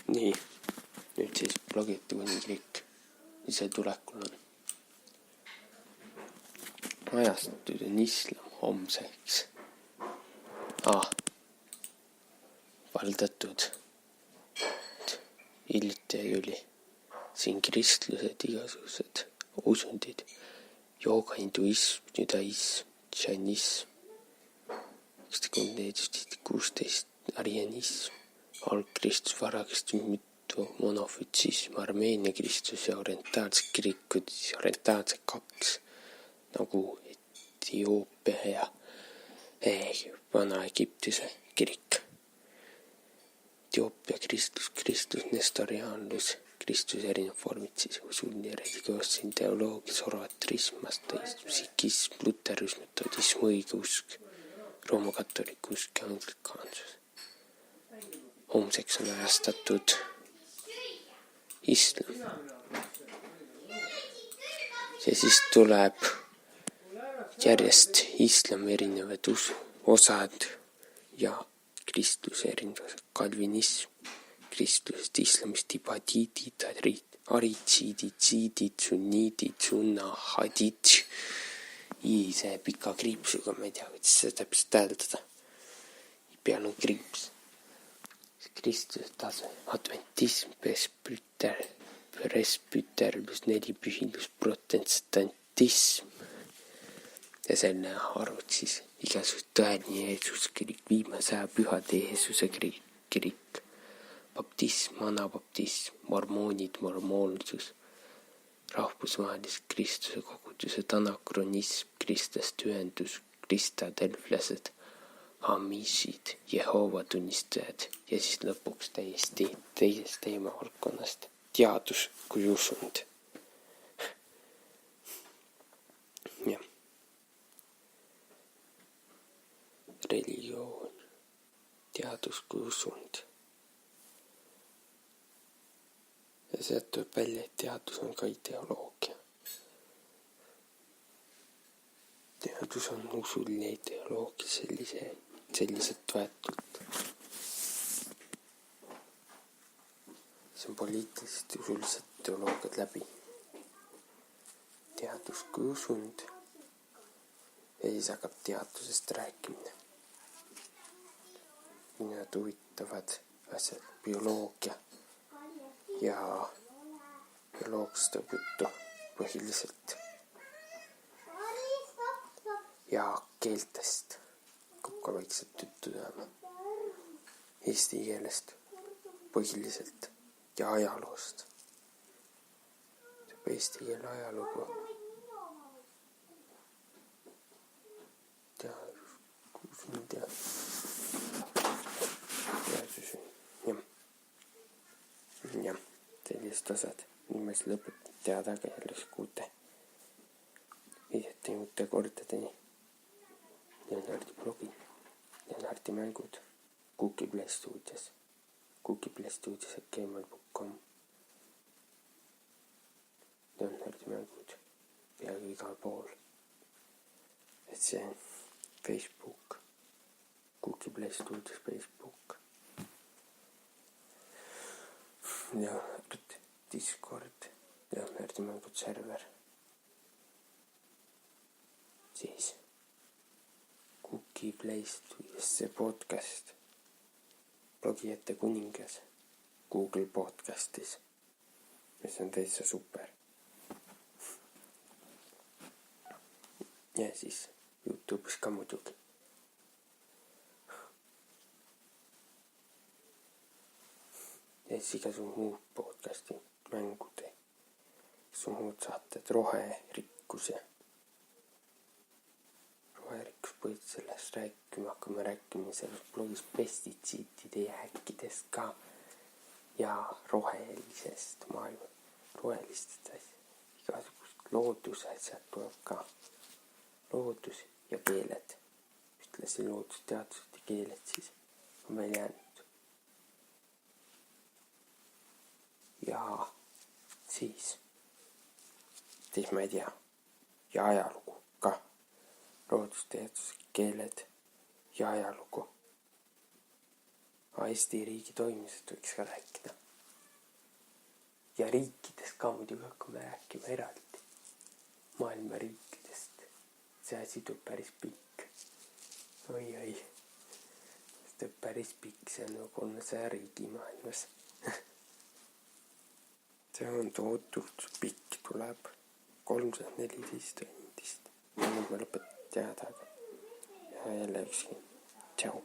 Nii, nüüd siis Blogijate Kuningriik isetulekul on. Ajastatud on islam homseks. Valdatud. Hiljuti oli siin kristlused, igasugused usundid. Jooga, hinduism, judaism, džainism, 16, arianism, algkristus, varakristus, monofütsism, Armeenia kristus ja orientaalsed kirikud, siis orientaalsed 2 nagu Etioopia ja Vana-Egiptuse kirik. Etioopia kristus, nestoriaanlus, kristuse erinev vormid, siis usuline ja religioosne teoloogia, zoroastrism, mastaism, sikism, luterusm, metodism, õigeusk, roomakatoliku usk ja anglikaansus. Homseks on ajastatud islam. Ja siis tuleb järjest islami erinevad osad ja kristluse erinevad, kalvinism, kristlusest, islamist, ibadiidid, aritsiidid, siidid, sunniidid, sunna, hadid, see pika kriipsuga, ma ei tea, kuidas seda täpselt hääldada. Peal on kriips. Kristluse tase, adventism, presbüterlus, nelipühilus, protestantism ja selline arvud siis igasugused tõeline Jeesuse kirik, viimase aja pühade Jeesuse kirik, baptism, anabaptism, mormoonid, mormoonsus, rahvusvahelised kristluse kogudused, anakronism, kristlaste ühendus, kristadelflased, amišid, Jehoova tunnistajad ja siis lõpuks täiesti teisest teemavaldkonnast teadus kui usund. Jah. Religioon, teadus kui usund. Ja sealt tuleb välja, et teadus on ka ideoloogia. Teadus on usuline ideoloogia selliselt võetult. See on poliitilised usulised ideoloogiad läbi. Teadus kui usund ja siis hakkab teadusest rääkimine. Need huvitavad asjad, bioloogia ja bioloogiast tuleb juttu põhiliselt ja keeltest ka väikselt juttu teame eesti keelest põhiliselt ja ajaloost. Eesti keele ajalugu jah, sellised osad niimoodi lõpetavad teada ka jälle uute videote uute kordadeni. Leonardi blogi, Leonardi mängud, Cookieplay stuudios, cookieplay@gmail.com. Leonardi mängud peaaegu igal pool. Et see on Facebook, Cookieplay stuudios Facebook. Ja Discord, Leonardi mängud server. Siis Cookieplay stuudios see podcast, Blogijate kuningas, Google podcastis, mis on täitsa super. Ja siis YouTube'is ka muidugi. Ja siis igasugused muud podcasti, mängude, muud saated, roherikkus ja roherikkus põhjus sellest hakkame rääkima selles blogis pestitsiidide ja häkkidest ka ja rohelisest maailma, rohelistest asjad, igasugust loodusasjad tuleb ka, loodus ja keeled, ütlesin loodusteadused ja keeled siis on meil jäänud. Ja siis ma ei tea, ja ajalugu ka, loodusteadused, keeled ja ajalugu. Eesti riigi toimimisest võiks ka rääkida. ja riikidest ka muidugi hakkame rääkima eraldi. Maailma riikidest. See asi tuleb päris pikk. Oi. See tuleb päris pikk, see on 300 riigi maailmas. See on tohutult pikk, tuleb 314 tundist. Nüüd ma lõpetan teada. Ja jälle ükski. Tšau.